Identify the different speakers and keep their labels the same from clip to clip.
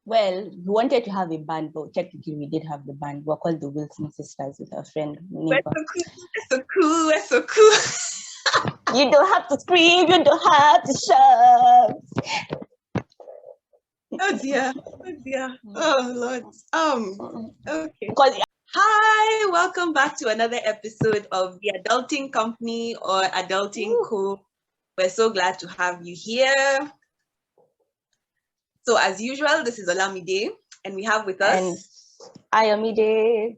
Speaker 1: Well, we wanted to have a band, but technically we did have the band. We're called the Wilson Sisters with our friend,
Speaker 2: We're
Speaker 1: neighbor.
Speaker 2: so cool. We're so cool.
Speaker 1: You don't have to scream, you don't have to shout.
Speaker 2: Oh dear. Oh Lord. Okay.
Speaker 1: Because
Speaker 2: Hi, welcome back to another episode of the Adulting Company or Adulting Co. We're so glad to have you here. So as usual, this is Olamide, and we have with us...
Speaker 1: And Ayomide.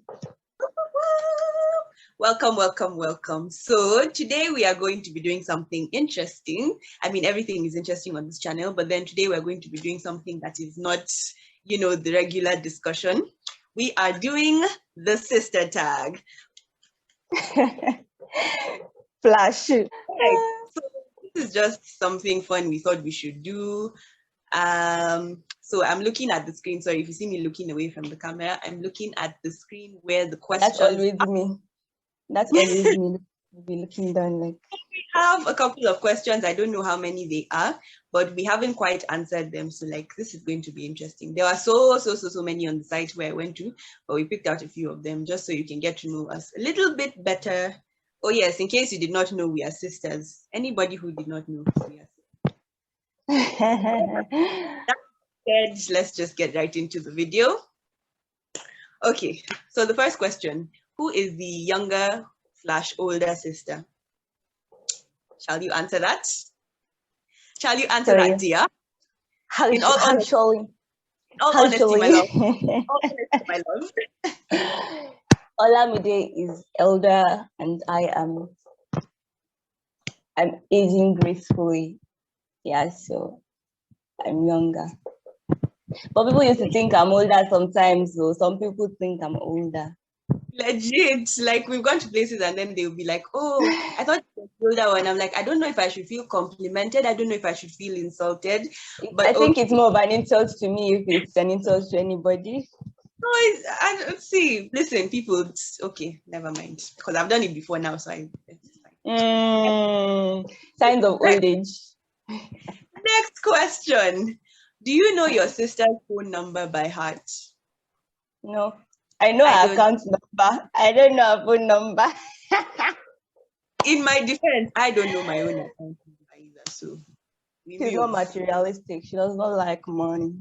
Speaker 2: Welcome. So today we are going to be doing something interesting. I mean, everything is interesting on this channel, but then today we're going to be doing something that is not, the regular discussion. We are doing the sister tag.
Speaker 1: Flash.
Speaker 2: Right. So this is just something fun we thought we should do. So I'm looking at the screen. Sorry if you see me looking away from the camera. I'm looking at the screen where the questions...
Speaker 1: That's always me. That's always me. Be looking down like...
Speaker 2: We have a couple of questions. I don't know how many they are, but we haven't quite answered them. So this is going to be interesting. There are so many on the site where I went to, but we picked out a few of them just so you can get to know us a little bit better. Oh yes, in case you did not know, we are sisters. Anybody who did not know, we are sisters. Let's just get right into the video. Okay, so the first question, who is the younger/older sister? Shall you answer that? Shall you answer that, dear?
Speaker 1: In all honesty,
Speaker 2: my love.
Speaker 1: Olamide is elder and I'm aging gracefully. Yeah, so I'm younger. But people used to think I'm older sometimes, so some people think I'm older.
Speaker 2: Legit, we've gone to places and then they'll be like, oh, I thought you were older one. I'm like, I don't know if I should feel complimented. I don't know if I should feel insulted. But
Speaker 1: I think it's more of an insult to me if it's an insult to anybody.
Speaker 2: No, see, listen, people, okay, never mind. Because I've done it before now, so it's fine.
Speaker 1: Signs of old age.
Speaker 2: Next question. Do you know your sister's phone number by heart?
Speaker 1: No. I know her account number. I don't know her phone number.
Speaker 2: In my defense, I don't know my own account number either. So
Speaker 1: she's not materialistic. She does not like money.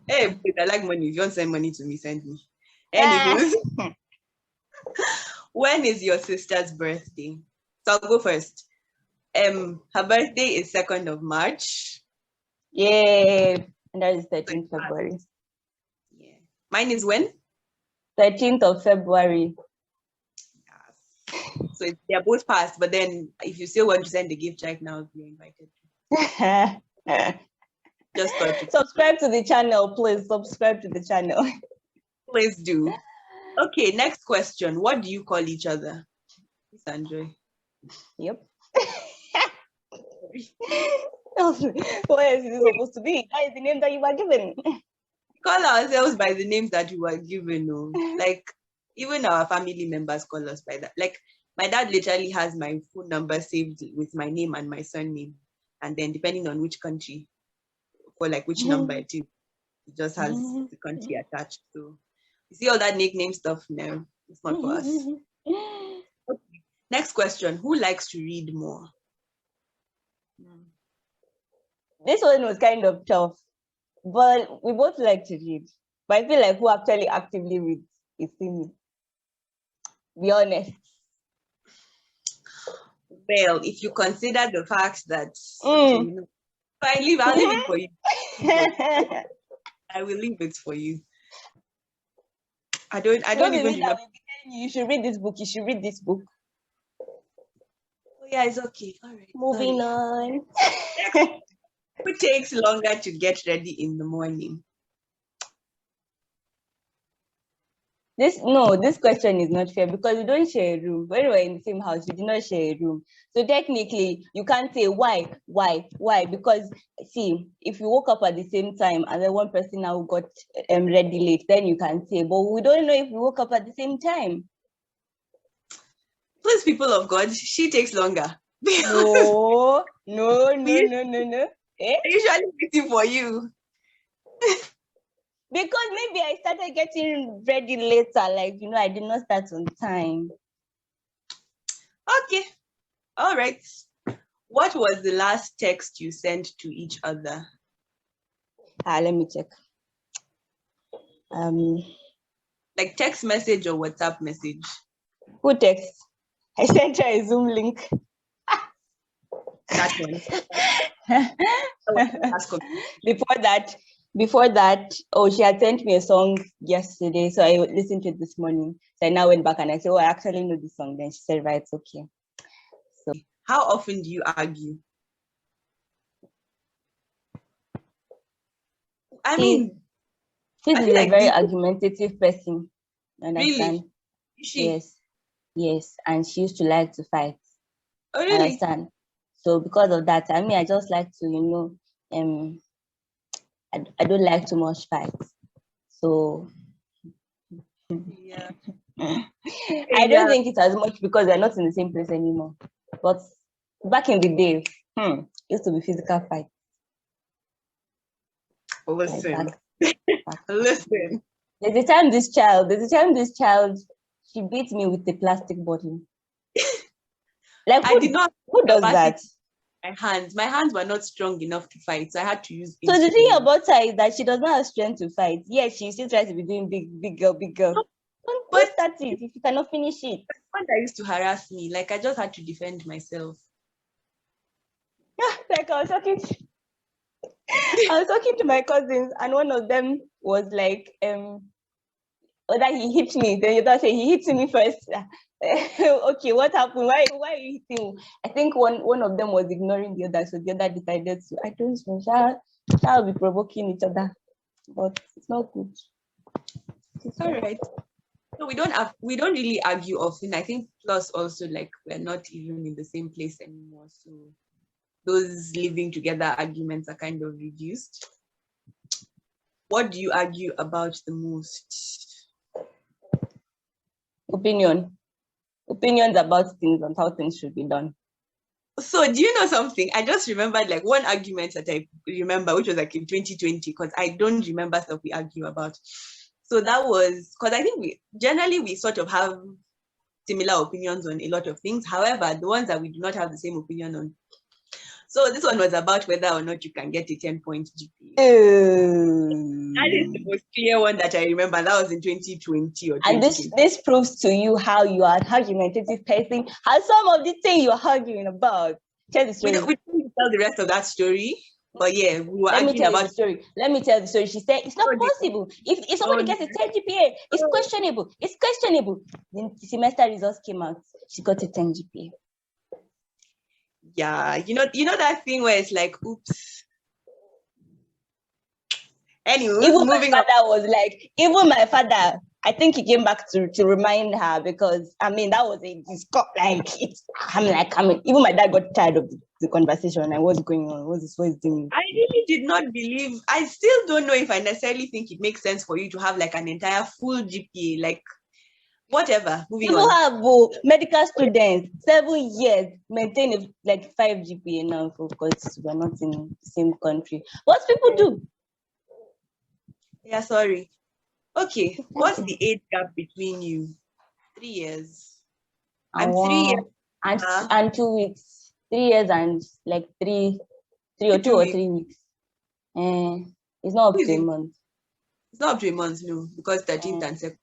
Speaker 2: Hey, I like money. If you want to send money to me, send me. Anyways, when is your sister's birthday? So I'll go first. Her birthday is 2nd of March.
Speaker 1: Yeah, and that is 13th February.
Speaker 2: Yeah. Mine is when?
Speaker 1: 13th of February.
Speaker 2: Yes. So they're both passed, but then if you still want to send the gift right now, you're invited. Just
Speaker 1: subscribe to the channel, please. Subscribe to the channel.
Speaker 2: Please do. Okay, next question. What do you call each other? Sandra.
Speaker 1: Yep. What else is it supposed to be? That is the name that you were given.
Speaker 2: We call ourselves by the names that we were given. No? Even our family members call us by that. My dad literally has my phone number saved with my name and my surname. And then depending on which country, for which number it is, it just has the country attached. So you see all that nickname stuff? No, it's not for us. Okay. Next question. Who likes to read more?
Speaker 1: This one was kind of tough, but we both like to read. But I feel like who actually actively reads is me. Be honest.
Speaker 2: Well, if you consider the fact that I'll leave it for you. I will leave it for you. I don't even remember.
Speaker 1: You should read this book. You should read this book.
Speaker 2: Oh yeah, it's okay. All right.
Speaker 1: Moving on.
Speaker 2: Who takes longer to get ready in the morning?
Speaker 1: This question is not fair because we don't share a room. When we're in the same house, we do not share a room. So technically, you can't say why, because see, if you woke up at the same time and then one person now got ready late, then you can say, but we don't know if we woke up at the same time.
Speaker 2: Please, people of God, she takes longer.
Speaker 1: No.
Speaker 2: I usually waiting for you.
Speaker 1: Because maybe I started getting ready later. Like, I did not start on time.
Speaker 2: Okay. All right. What was the last text you sent to each other?
Speaker 1: Let me check.
Speaker 2: Like text message or WhatsApp message?
Speaker 1: Who text? I sent her a Zoom link.
Speaker 2: That one. That was the last conversation.
Speaker 1: Before that, she had sent me a song yesterday, so I listened to it this morning. So I now went back and I said, I actually know this song. Then she said, right, it's okay. So
Speaker 2: how often do you argue? I mean,
Speaker 1: this
Speaker 2: I
Speaker 1: is
Speaker 2: feel
Speaker 1: a
Speaker 2: like
Speaker 1: very argumentative person. Understand?
Speaker 2: Really? Is she?
Speaker 1: Yes, and she used to like to fight.
Speaker 2: Oh, really?
Speaker 1: Understand? So because of that, I just like to, I don't like too much fight. So
Speaker 2: Yeah.
Speaker 1: I don't think it's as much because they're not in the same place anymore. But back in the day, used to be physical fight.
Speaker 2: Listen.
Speaker 1: Back.
Speaker 2: Listen.
Speaker 1: There's a time this child, she beat me with a plastic bottle. Like
Speaker 2: I did not.
Speaker 1: who does that?
Speaker 2: My hands were not strong enough to fight, so I had to use.
Speaker 1: So the thing about her is that she does not have strength to fight. Yes, she still tries to be doing big girl. Don't start it if you cannot finish it.
Speaker 2: When that used to harass me, like I just had to defend myself.
Speaker 1: Like I was talking to my cousins, and one of them was like, that he hit me. Then the other say he hit me first. Okay, what happened? Why are you hitting me? I think one of them was ignoring the other, so the other decided to. I don't know, shall be provoking each other, but it's not good.
Speaker 2: It's all right. So we don't really argue often. I think plus also like we're not even in the same place anymore. So those living together arguments are kind of reduced. What do you argue about the most?
Speaker 1: Opinions about things and how things should be done.
Speaker 2: So do you know something? I just remembered like one argument that I remember, which was like in 2020, because I don't remember stuff we argue about. So that was because I think we sort of have similar opinions on a lot of things. However, the ones that we do not have the same opinion on. So this one was about whether or not you can get a 10-point GPA. That is the most clear one that I remember. That was in 2020 or 2020.
Speaker 1: And this proves to you how you are an argumentative person. How some of the things you're arguing about. Tell the story.
Speaker 2: We don't tell the rest of that story. But yeah, we were arguing about
Speaker 1: the story. Let me tell the story. She said it's not possible. If somebody gets a 10 GPA, it's questionable. It's questionable. Then the semester results came out. She got a 10 GPA.
Speaker 2: Yeah, you know that thing where it's like, oops. Anyway,
Speaker 1: even my father was like, even my father, I think he came back to remind her because that was even my dad got tired of the conversation and what's going on, what's doing.
Speaker 2: I really did not believe. I still don't know if I necessarily think it makes sense for you to have like an entire full GPA, like whatever. Moving on.
Speaker 1: Have medical students 7 years maintain like 5 GPA now because we're not in the same country. What people do?
Speaker 2: Yeah, sorry. Okay, what's the age gap between you? 3 years. I'm 3 years.
Speaker 1: And 2 weeks. 3 years and like 3 or 2 or 3 weeks. It's not up to a month.
Speaker 2: It's not up to a month, no, because 13th and 2nd.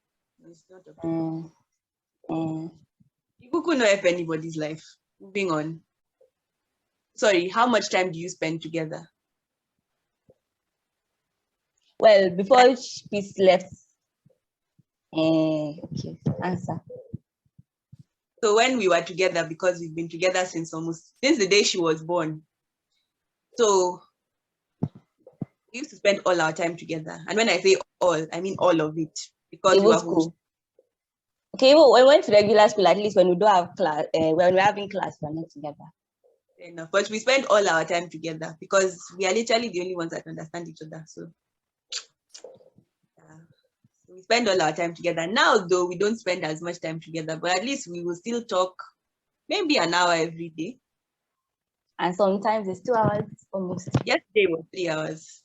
Speaker 2: It's not up to a month. You could not help anybody's life. Moving on. Sorry, how much time do you spend together?
Speaker 1: Well, before Peace left, okay, answer.
Speaker 2: So when we were together, because we've been together since the day she was born. So we used to spend all our time together. And when I say all, I mean all of it. Because we were
Speaker 1: school. Okay, well, when we went to regular school, at least when we don't have class, when we're having class, we're not together.
Speaker 2: Enough. But we spend all our time together because we are literally the only ones that understand each other. So we spend all our time together. Now, though, we don't spend as much time together, but at least we will still talk maybe an hour every day.
Speaker 1: And sometimes it's 2 hours almost.
Speaker 2: Yesterday was 3 hours.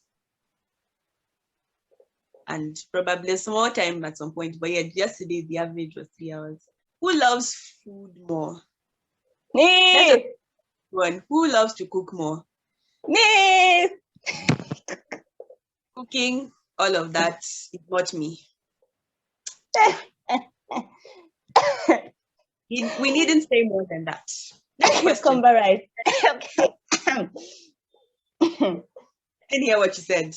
Speaker 2: and probably a small time at some point. But yeah, yesterday the average was 3 hours. Who loves food more? Let's just
Speaker 1: Me,
Speaker 2: one. Who loves to cook more?
Speaker 1: me.
Speaker 2: Cooking, all of that is not me. We needn't say more than that. Next question.
Speaker 1: Cucumber rice.
Speaker 2: I didn't hear what you said.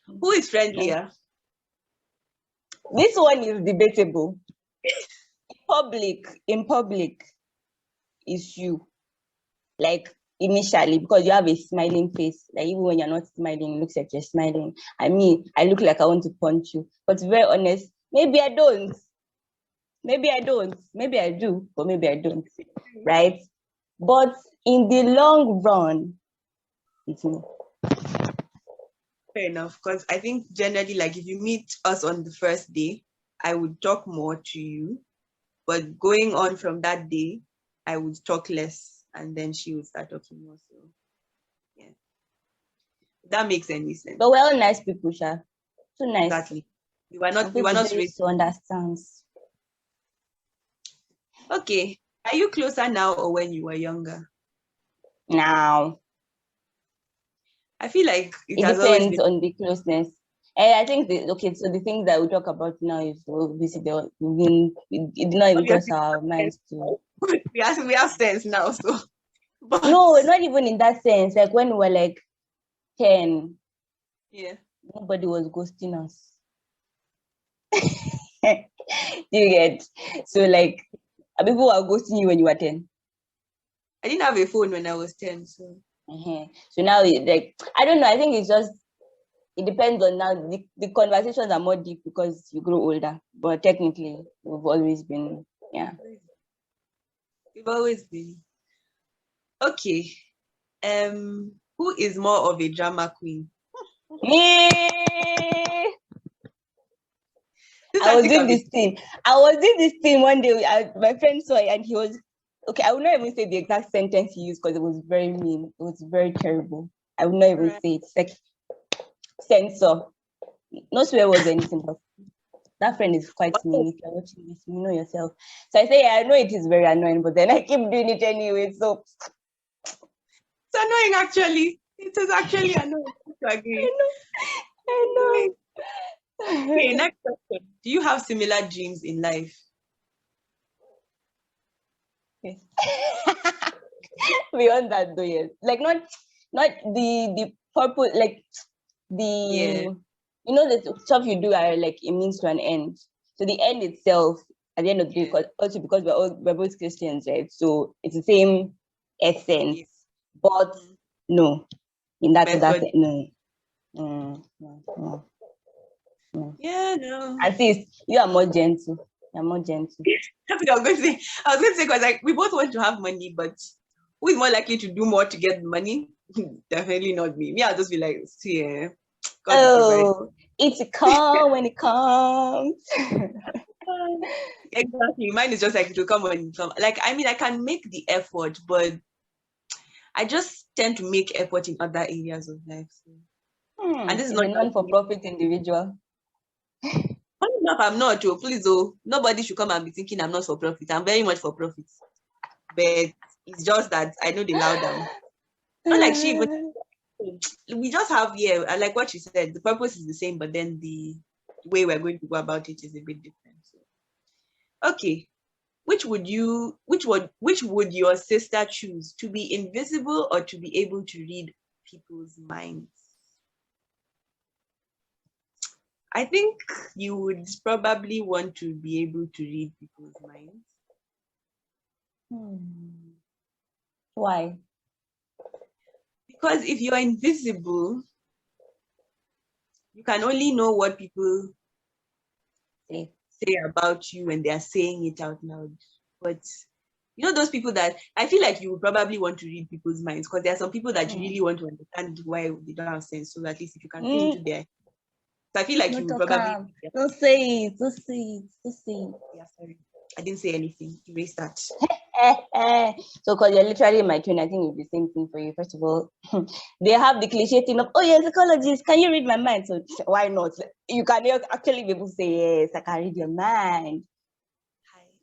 Speaker 2: Who is friendlier?
Speaker 1: This one is debatable. In public is you. Like initially, because you have a smiling face. Like even when you're not smiling, it looks like you're smiling. I mean, I look like I want to punch you. But to be very honest, maybe I don't. Maybe I don't. Maybe I do, but maybe I don't. Right? But in the long run, it's me.
Speaker 2: Fair enough, because I think generally, like if you meet us on the first day, I would talk more to you. But going on from that day, I would talk less, and then she would start talking more. So, yeah, if that makes any sense.
Speaker 1: But we're all nice people, Sha. Too nice.
Speaker 2: Exactly. We were not
Speaker 1: Very
Speaker 2: raised.
Speaker 1: to understand.
Speaker 2: Okay. Are you closer now or when you were younger?
Speaker 1: Now,
Speaker 2: I feel like
Speaker 1: it
Speaker 2: has always
Speaker 1: depends
Speaker 2: been.
Speaker 1: on the closeness. And I think so the things that we talk about now is obviously it did not even cross our minds to.
Speaker 2: we have sense now, so. But
Speaker 1: No, not even in that sense. Like when we were like 10,
Speaker 2: yeah,
Speaker 1: nobody was ghosting us. Do you get? So like people were ghosting you when you were 10.
Speaker 2: I didn't have a phone when I was 10, so.
Speaker 1: So now like I don't know. I think it's just it depends on now. The conversations are more deep because you grow older. But technically, we've always been
Speaker 2: We've always been. Okay. Who is more of a drama queen?
Speaker 1: Me. I was doing this thing one day. My friend saw it and he was okay. I would not even say the exact sentence he used because it was very mean. It was very terrible. I would not even say it. It's like censor. No swear words or anything, but that friend is quite mean. If you're watching this, you know yourself. So I say, yeah, I know it is very annoying, but then I keep doing it anyway. So
Speaker 2: it's annoying, actually. It is actually annoying to agree.
Speaker 1: I know.
Speaker 2: Okay, next question. Do you have similar dreams in life?
Speaker 1: Yes. Beyond that, though, yes. Like not the purpose, like the the stuff you do are like it means to an end. So the end itself, at the end of the day, because we're both Christians, right? So it's the same essence, but no, in that no.
Speaker 2: Yeah, no.
Speaker 1: At least you are more gentle. You're more gentle.
Speaker 2: That's what I was going to say. I was going to say because like we both want to have money, but who is more likely to do more to get money? Definitely not me. Me, I'll just be like, see,
Speaker 1: it's come when it comes.
Speaker 2: Exactly. Mine is just like to come when it comes. Like, I mean, I can make the effort, but I just tend to make effort in other areas of life. So.
Speaker 1: And this is not a non-for-profit individual.
Speaker 2: Enough, I'm not. Oh, please, oh, nobody should come and be thinking I'm not for profit. I'm very much for profit, but it's just that I know the loud down. Not like she, but we just have I like what she said. The purpose is the same, but then the way we're going to go about it is a bit different. So. Okay, which would your sister choose, to be invisible or to be able to read people's minds? I think you would probably want to be able to read people's minds.
Speaker 1: Why?
Speaker 2: Because if you're invisible, you can only know what people say about you when they are saying it out loud. But you know those people that I feel like you would probably want to read people's minds, because there are some people that you really want to understand why they don't have sense. So at least if you can see into their, so I feel like you would probably.
Speaker 1: Don't say it. Don't say it. Don't say it.
Speaker 2: Yeah, sorry. I didn't say anything. Erase that.
Speaker 1: So, because you're literally my twin, I think it's the same thing for you. First of all, they have the cliche thing of, oh, you're a psychologist. Can you read my mind? So, why not? You can actually be able to say, yes, I can read your mind.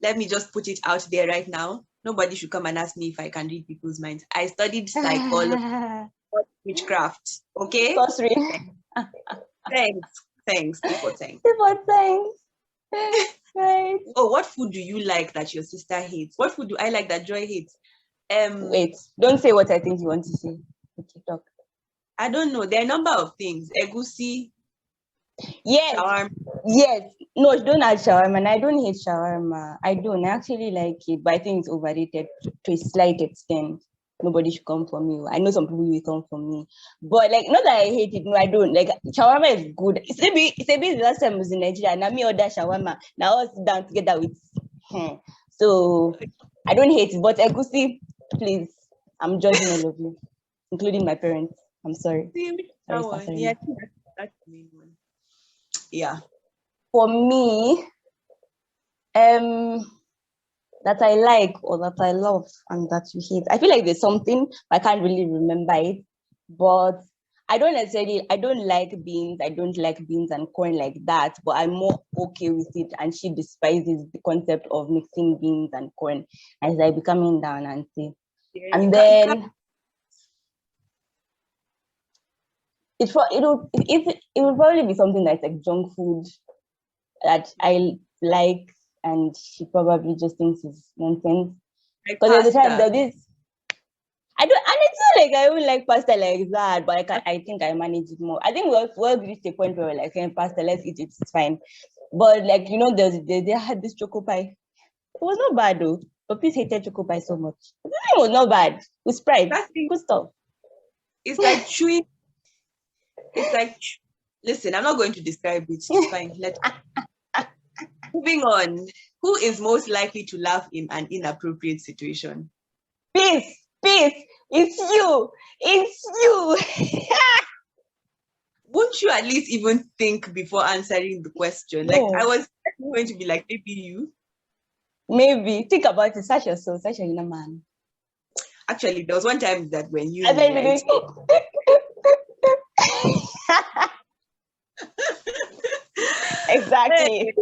Speaker 2: Let me just put it out there right now. Nobody should come and ask me if I can read people's minds. I studied psychology, witchcraft. Okay?
Speaker 1: Sorcery.
Speaker 2: Thanks. People, thanks.
Speaker 1: Right.
Speaker 2: Oh, what food do you like that your sister hates? What food do I like that Joy hates?
Speaker 1: Wait, don't say what I think you want to say. Okay, talk.
Speaker 2: I don't know. There are a number of things. Egusi.
Speaker 1: Yes.
Speaker 2: Shawarma.
Speaker 1: Yes. No, don't add shawarma. And I don't hate shawarma. I don't. I actually like it, but I think it's overrated to a slight extent. Nobody should come for me. I know some people will come for me, but like, not that I hate it. No, I don't. Like, shawarma is good. It's maybe the last time I was in Nigeria, and I me order shawarma. Now I sit down together with. So I don't hate it, but egusi, please. I'm judging all of you, including my parents. I'm sorry.
Speaker 2: Sorry. Yeah, that's the main one. Yeah.
Speaker 1: For me, that I like or that I love and that you hate. I feel like there's something, I can't really remember it, but I don't like beans. I don't like beans and corn like that, but I'm more okay with it. And she despises the concept of mixing beans and corn. As I be coming down and see.
Speaker 2: Yeah,
Speaker 1: and then it will probably be something that's like junk food that I like, and she probably just thinks it's nonsense. Because there's a time that this, I don't, and it's not like I don't like pasta like that, but I think I manage it more. I think we'll reach a point where we're like saying pasta, let's eat it, it's fine. But like, you know, they had this choco pie. It was not bad though, but please hated choco pie so much. The thing was not bad. With Sprite, good stuff.
Speaker 2: It's like chewing. It's like, listen, I'm not going to describe it. It's fine. Moving on. Who is most likely to laugh in an inappropriate situation?
Speaker 1: Peace. It's you.
Speaker 2: Won't you at least even think before answering the question? No. Like, I was going to be like, maybe you.
Speaker 1: Maybe. Think about it. Such a soul, such a inner man.
Speaker 2: Actually, there was one time that when you...
Speaker 1: Exactly.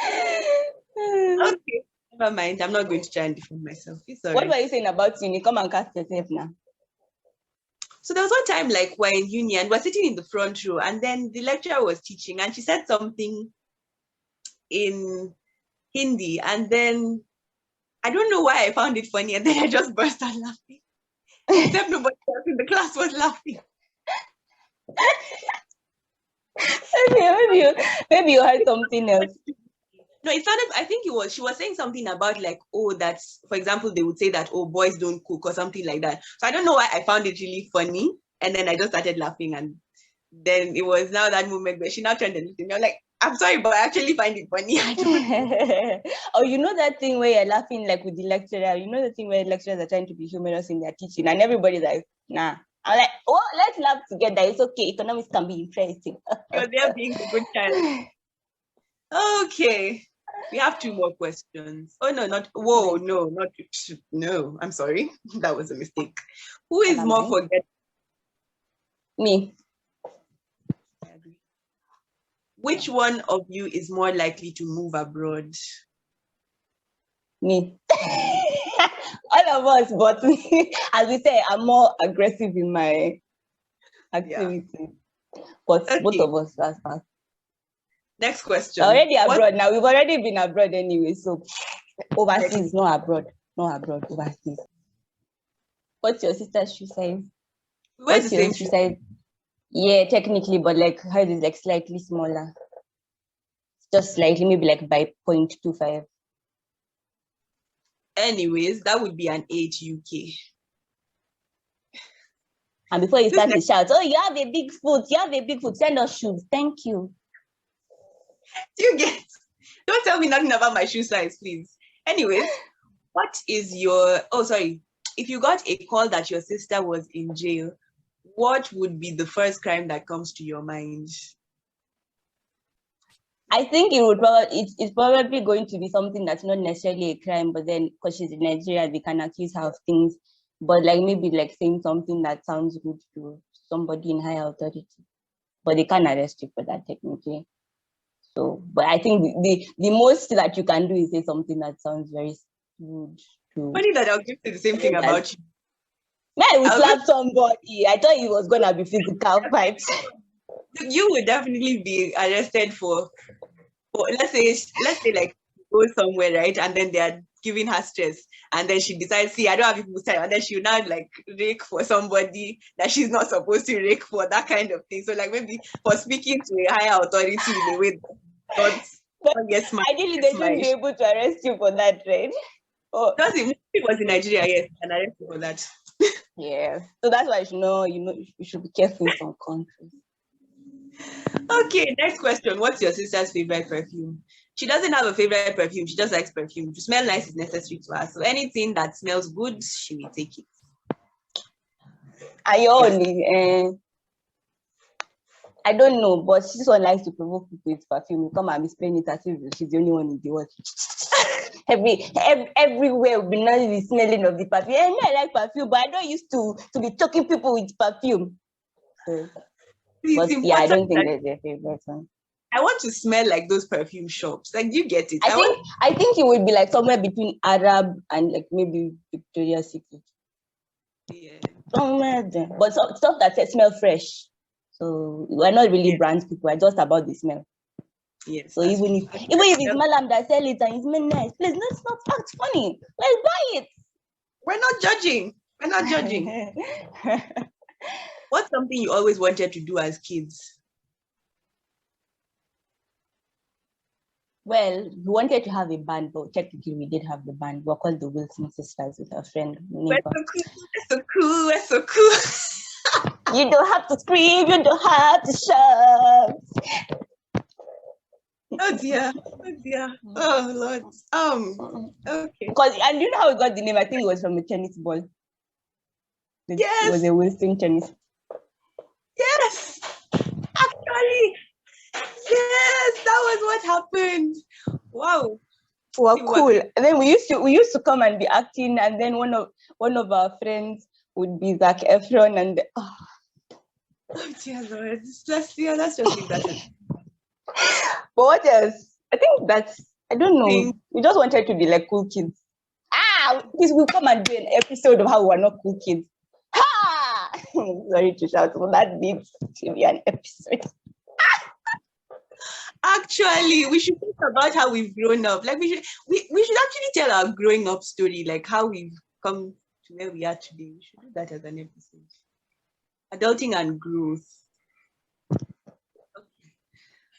Speaker 2: Okay, never mind. I'm not going to try and defend myself. Sorry.
Speaker 1: What were you saying about uni? Come and cast yourself now.
Speaker 2: So there was one time, like, we're in uni and we're sitting in the front row, and then the lecturer was teaching, and she said something in Hindi, and then I don't know why I found it funny, and then I just burst out laughing. Except nobody else in the class was laughing.
Speaker 1: Maybe you heard something else.
Speaker 2: No, it sounded, I think she was saying something about like, oh, that's, for example, they would say that, oh, boys don't cook or something like that. So I don't know why I found it really funny. And then I just started laughing. And then it was now that moment where she now turned and looked at me. I'm like, I'm sorry, but I actually find it funny.
Speaker 1: Oh, you know that thing where you're laughing like with the lecturer? You know the thing where lecturers are trying to be humorous in their teaching and everybody's like, nah. I'm like, oh, let's laugh together. It's okay. Economics can be interesting.
Speaker 2: You're there being a good child. Okay. We have 2 more questions. Oh, no, no, I'm sorry. That was a mistake. Who is more forgetful?
Speaker 1: Me.
Speaker 2: Which one of you is more likely to move abroad?
Speaker 1: Me. All of us, but me, as we say, I'm more aggressive in my activity. Yeah. But okay. Both of us, that's fast.
Speaker 2: Next question.
Speaker 1: Already abroad now. We've already been abroad anyway, so overseas, no abroad, overseas. What's your sister's shoe size?
Speaker 2: What's the same shoe size?
Speaker 1: Yeah, technically, but like hers is like slightly smaller. Just slightly, maybe like by 0.25.
Speaker 2: Anyways, that would be an 8 UK.
Speaker 1: And before you start to shout, oh, you have a big foot, send us shoes. Thank you.
Speaker 2: Don't tell me nothing about my shoe size, please. Anyways, what is if you got a call that your sister was in jail, what would be the first crime that comes to your mind?
Speaker 1: I think it would probably it's probably going to be something that's not necessarily a crime, but then because she's in Nigeria, they can accuse her of things. But like maybe like saying something that sounds good to somebody in higher authority, but they can't arrest you for that technically. So, but I think the most that you can do is say something that sounds very rude to.
Speaker 2: Funny that I'll give you the same thing about you.
Speaker 1: Man, would slap somebody. I thought it was gonna be physical fight.
Speaker 2: You would definitely be arrested for let's say like go somewhere, right? And then they are giving her stress, and then she decides, see, I don't have people's time, and then she will now like rake for somebody that she's not supposed to rake for, that kind of thing. So like maybe for speaking to a higher authority in a way that yes,
Speaker 1: ideally they shouldn't be able to arrest you for that, right?
Speaker 2: Oh, does it was in Nigeria, yes, and arrest you for that.
Speaker 1: Yeah, so that's why you should be careful in some countries.
Speaker 2: Okay, next question. What's your sister's favorite perfume? She doesn't have a favorite perfume. She just likes perfume. To smell nice is necessary to her. So anything that smells good, she will take it.
Speaker 1: Aioli, I don't know, but she just likes to provoke people with perfume. Come and explain it as if she's the only one in the world. Everywhere will be now the smelling of the perfume. And I like perfume, but I don't used to be choking people with perfume. So, but yeah, I don't think there's a favorite one.
Speaker 2: I want to smell like those perfume shops. Like, do you get it?
Speaker 1: I think it would be like somewhere between Arab and like maybe Victoria's Secret.
Speaker 2: Yeah.
Speaker 1: Somewhere there. But stuff that smell fresh. So we're not really brand people. We're just about the smell.
Speaker 2: Yes.
Speaker 1: So even if it's Malam that sell it and it's nice, please, it's funny. Let's buy it.
Speaker 2: We're not judging. We're not judging. What's something you always wanted to do as kids?
Speaker 1: Well, we wanted to have a band, but technically we did have the band. We're called the Wilson Sisters with our friend.
Speaker 2: We're so cool.
Speaker 1: You don't have to scream, you don't have to shout.
Speaker 2: Oh dear. Oh Lord. Okay.
Speaker 1: And you know how we got the name? I think it was from a tennis ball.
Speaker 2: Yes.
Speaker 1: It was a Wilson tennis.
Speaker 2: Yes. Actually. Yes, that was what happened. Wow.
Speaker 1: Well, cool. And then we used to come and be acting, and then one of our friends would be Zac Efron, and
Speaker 2: oh dear Lord, let's just leave that.
Speaker 1: But what else? I think I don't know. We just wanted to be like cool kids. We'll come and do an episode of how we're not cool kids. Ha! Sorry to shout, but that needs to be an episode.
Speaker 2: Actually, we should think about how we've grown up. Like we should actually tell our growing up story, like how we've come to where we are today. We should do that as an episode. Adulting and growth. Okay.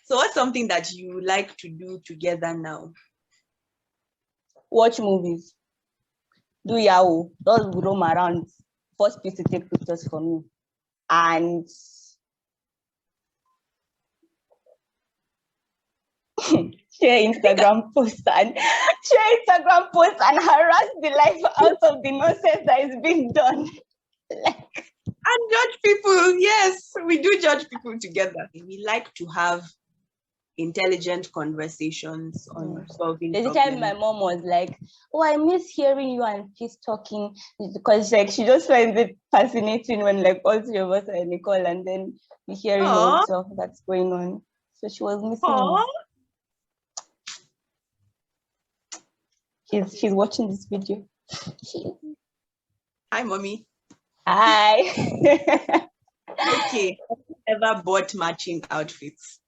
Speaker 2: So what's something that you like to do together now?
Speaker 1: Watch movies. Do Yahoo. Just roam around. Force people to take pictures for me. And share Instagram posts and harass the life out of the nonsense that is being done.
Speaker 2: And judge people. Yes, we do judge people together. We like to have intelligent conversations on solving
Speaker 1: problems. There's a time my mom was like, "Oh, I miss hearing you and she's talking," because like she just finds it fascinating when like all three of us are in a call and then we hearing all stuff that's going on. So she was missing. She's watching this video.
Speaker 2: Hi, mommy.
Speaker 1: Hi.
Speaker 2: Okay. Have you ever bought matching outfits?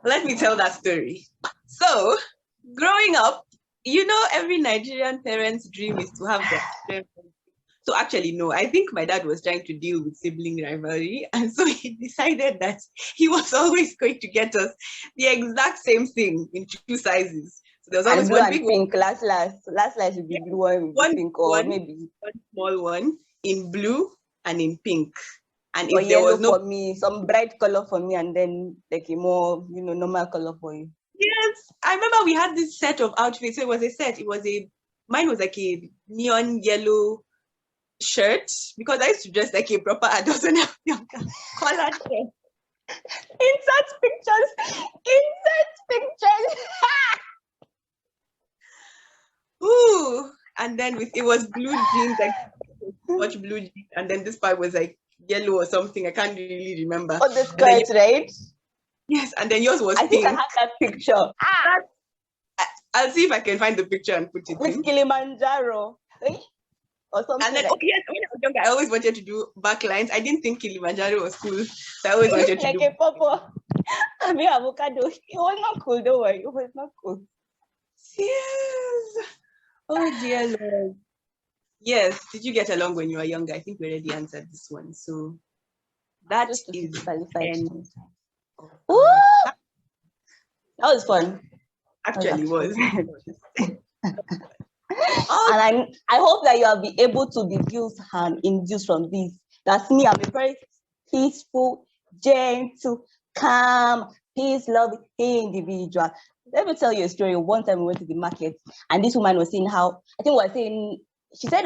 Speaker 2: Let me tell that story. So, growing up, every Nigerian parent's dream is to have their So actually, no, I think my dad was trying to deal with sibling rivalry. And so he decided that he was always going to get us the exact same thing in 2 sizes. So there was always
Speaker 1: one big pink, last would be blue, one pink, or maybe
Speaker 2: one small one in blue and in pink. And
Speaker 1: or if there was for me, some bright color for me, and then like a more normal color for you.
Speaker 2: Yes, I remember we had this set of outfits. So it was a set. Mine was like a neon yellow shirt, because I used to dress like a proper adult when I was younger. Collared shirt.
Speaker 1: Insert pictures. Insert pictures.
Speaker 2: Ooh, and then it was blue jeans, like much blue jeans, and then this part was like yellow or something. I can't really remember.
Speaker 1: Oh, the
Speaker 2: And then,
Speaker 1: skirt, right?
Speaker 2: yes, and then yours was
Speaker 1: I think I
Speaker 2: pink.
Speaker 1: have that picture.
Speaker 2: I'll see if I can find the picture and put it
Speaker 1: With
Speaker 2: in.
Speaker 1: Kilimanjaro. Or something
Speaker 2: And then,
Speaker 1: like
Speaker 2: oh yes, when I was younger, I always wanted to do backlines. I didn't think Kilimanjaro was cool, so I always wanted to
Speaker 1: like
Speaker 2: do.
Speaker 1: a purple. I mean, avocado. It was not cool, don't worry. It was not cool.
Speaker 2: Yes. Oh dear Lord. Yes. Did you get along when you were younger? I think we already answered this one. So that
Speaker 1: Just to
Speaker 2: is
Speaker 1: disqualify.
Speaker 2: end.
Speaker 1: Ooh, that was fun.
Speaker 2: Actually was.
Speaker 1: Oh. And I hope that you will be able to deduce and induce from this. That's me. I'm a very peaceful, gentle, calm, peace, loving individual. Let me tell you a story. One time we went to the market, and this woman was saying how, I think was saying, she said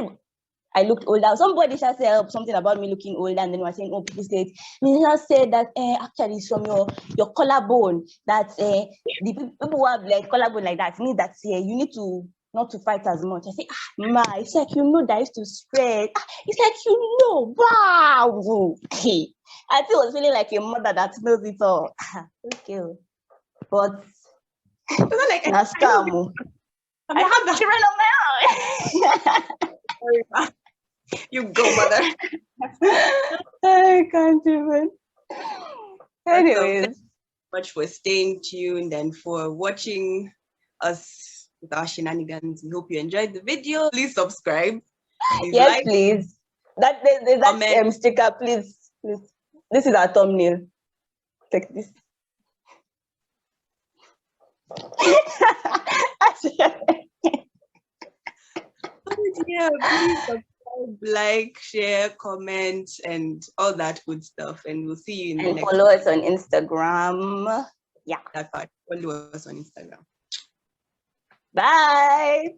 Speaker 1: I looked older. Somebody just said something about me looking older, and then we were saying, oh, people said, Minister said that actually it's from your collarbone, that the people who have like collarbone like that means that you need to not to fight as much. I say, ma, it's like you know that used to spread. It's like you know, wow. I think I was feeling like a mother that knows it all. Okay, but
Speaker 2: like
Speaker 1: na scam. I have children of my own.
Speaker 2: You go, mother.
Speaker 1: I can't even. Anyways,
Speaker 2: thank you so much for staying tuned and for watching us with our shenanigans. We hope you enjoyed the video. Please subscribe. Please
Speaker 1: yes,
Speaker 2: like,
Speaker 1: please. That sticker, please. This is our thumbnail. Take this.
Speaker 2: yeah, please subscribe, like, share, comment, and all that good stuff. And we'll see you in the next
Speaker 1: follow us on Instagram. Yeah.
Speaker 2: That part. Follow us on Instagram.
Speaker 1: Bye.